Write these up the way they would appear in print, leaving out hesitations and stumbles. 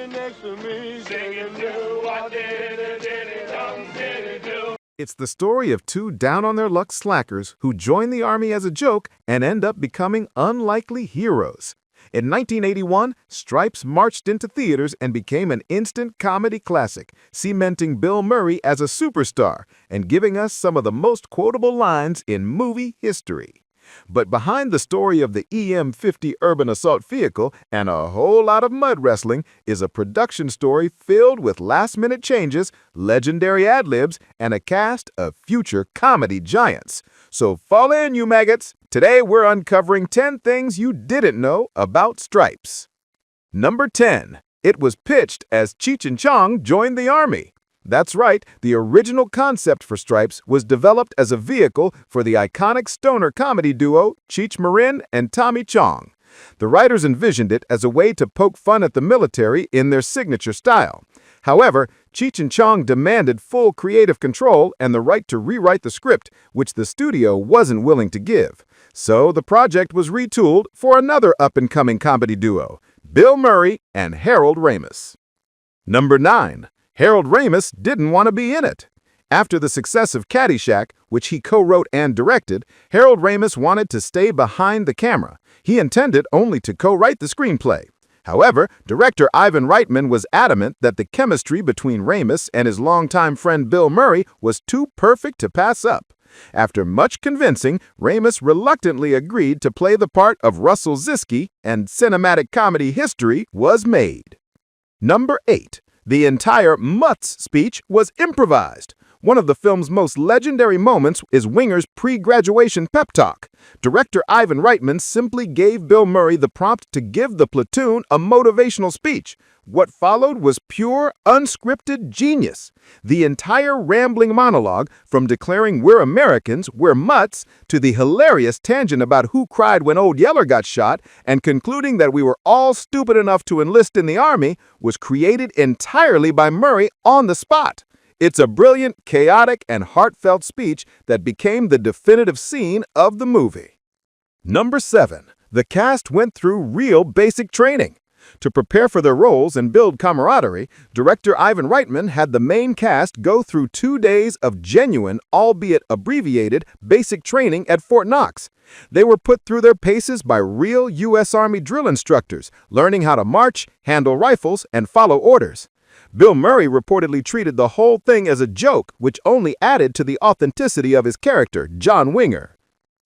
next to me, singing do I did it, dum did it do. It's the story of two down-on-their-luck slackers who join the army as a joke and end up becoming unlikely heroes. In 1981, Stripes marched into theaters and became an instant comedy classic, cementing Bill Murray as a superstar and giving us some of the most quotable lines in movie history. But behind the story of the EM-50 urban assault vehicle and a whole lot of mud wrestling is a production story filled with last-minute changes, legendary ad-libs, and a cast of future comedy giants. So fall in, you maggots! Today we're uncovering 10 things you didn't know about Stripes. Number 10. It was pitched as Cheech Chong joined the army. That's right, the original concept for Stripes was developed as a vehicle for the iconic stoner comedy duo Cheech Marin and Tommy Chong. The writers envisioned it as a way to poke fun at the military in their signature style. However, Cheech Chong demanded full creative control and the right to rewrite the script, which the studio wasn't willing to give. So the project was retooled for another up-and-coming comedy duo, Bill Murray and Harold Ramis. Number 9. Harold Ramis didn't want to be in it. After the success of Caddyshack, which he co-wrote and directed, Harold Ramis wanted to stay behind the camera. He intended only to co-write the screenplay. However, director Ivan Reitman was adamant that the chemistry between Ramis and his longtime friend Bill Murray was too perfect to pass up. After much convincing, Ramis reluctantly agreed to play the part of Russell Zisky, and cinematic comedy history was made. Number 8. The entire mutts speech was improvised. One of the film's most legendary moments is Winger's pre-graduation pep talk. Director Ivan Reitman simply gave Bill Murray the prompt to give the platoon a motivational speech. What followed was pure, unscripted genius. The entire rambling monologue, from declaring we're Americans, we're mutts, to the hilarious tangent about who cried when Old Yeller got shot, and concluding that we were all stupid enough to enlist in the army, was created entirely by Murray on the spot. It's a brilliant, chaotic, and heartfelt speech that became the definitive scene of the movie. Number 7. The cast went through real basic training. To prepare for their roles and build camaraderie, director Ivan Reitman had the main cast go through 2 days of genuine, albeit abbreviated, basic training at Fort Knox. They were put through their paces by real U.S. Army drill instructors, learning how to march, handle rifles, and follow orders. Bill Murray reportedly treated the whole thing as a joke, which only added to the authenticity of his character, John Winger.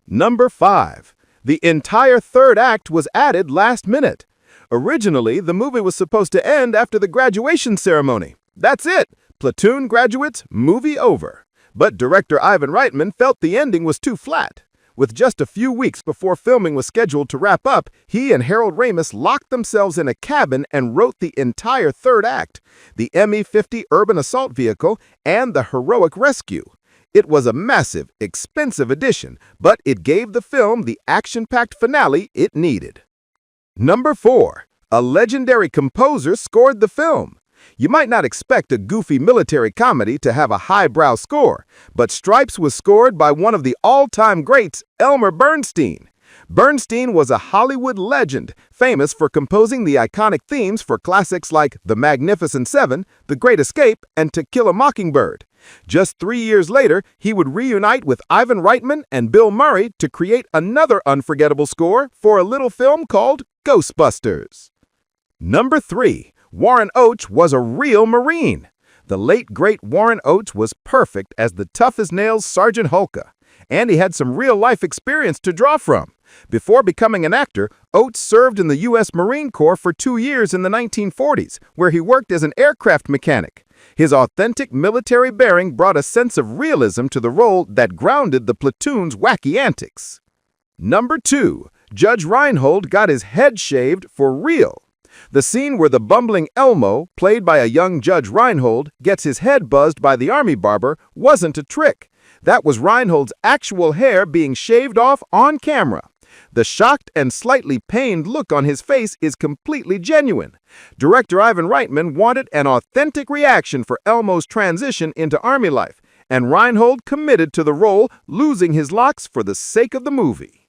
Number 5. The entire third act was added last minute. Originally, the movie was supposed to end after the graduation ceremony. That's it! Platoon graduates, movie over. But director Ivan Reitman felt the ending was too flat. With just a few weeks before filming was scheduled to wrap up, he and Harold Ramis locked themselves in a cabin and wrote the entire third act, the ME-50 urban assault vehicle, and the heroic rescue. It was a massive, expensive addition, but it gave the film the action-packed finale it needed. Number 4. A legendary composer scored the film. You might not expect a goofy military comedy to have a highbrow score, but Stripes was scored by one of the all-time greats, Elmer Bernstein. Bernstein was a Hollywood legend, famous for composing the iconic themes for classics like The Magnificent Seven, The Great Escape, and To Kill a Mockingbird. Just 3 years later, he would reunite with Ivan Reitman and Bill Murray to create another unforgettable score for a little film called Ghostbusters. Number 3. Warren Oates was a real Marine. The late, great Warren Oates was perfect as the tough-as-nails Sergeant Hulka, and he had some real-life experience to draw from. Before becoming an actor, Oates served in the U.S. Marine Corps for 2 years in the 1940s, where he worked as an aircraft mechanic. His authentic military bearing brought a sense of realism to the role that grounded the platoon's wacky antics. Number 2. Judge Reinhold got his head shaved for real. The scene where the bumbling Elmo, played by a young Judge Reinhold, gets his head buzzed by the army barber wasn't a trick. That was Reinhold's actual hair being shaved off on camera. The shocked and slightly pained look on his face is completely genuine. Director Ivan Reitman wanted an authentic reaction for Elmo's transition into army life, and Reinhold committed to the role, losing his locks for the sake of the movie.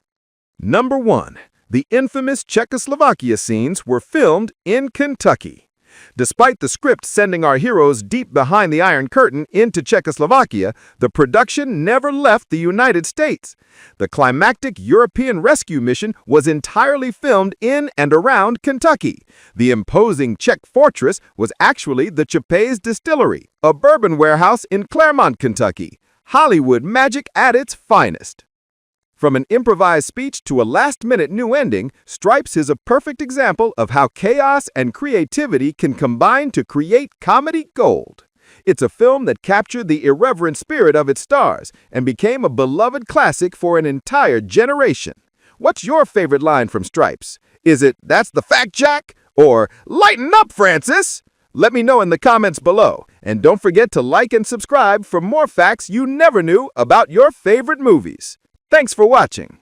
Number 1. The infamous Czechoslovakia scenes were filmed in Kentucky. Despite the script sending our heroes deep behind the Iron Curtain into Czechoslovakia, the production never left the United States. The climactic European rescue mission was entirely filmed in and around Kentucky. The imposing Czech fortress was actually the Chapey's Distillery, a bourbon warehouse in Claremont, Kentucky. Hollywood magic at its finest. From an improvised speech to a last-minute new ending, Stripes is a perfect example of how chaos and creativity can combine to create comedy gold. It's a film that captured the irreverent spirit of its stars and became a beloved classic for an entire generation. What's your favorite line from Stripes? Is it, "That's the fact, Jack?" Or, "Lighten up, Francis?" Let me know in the comments below. And don't forget to like and subscribe for more facts you never knew about your favorite movies. Thanks for watching.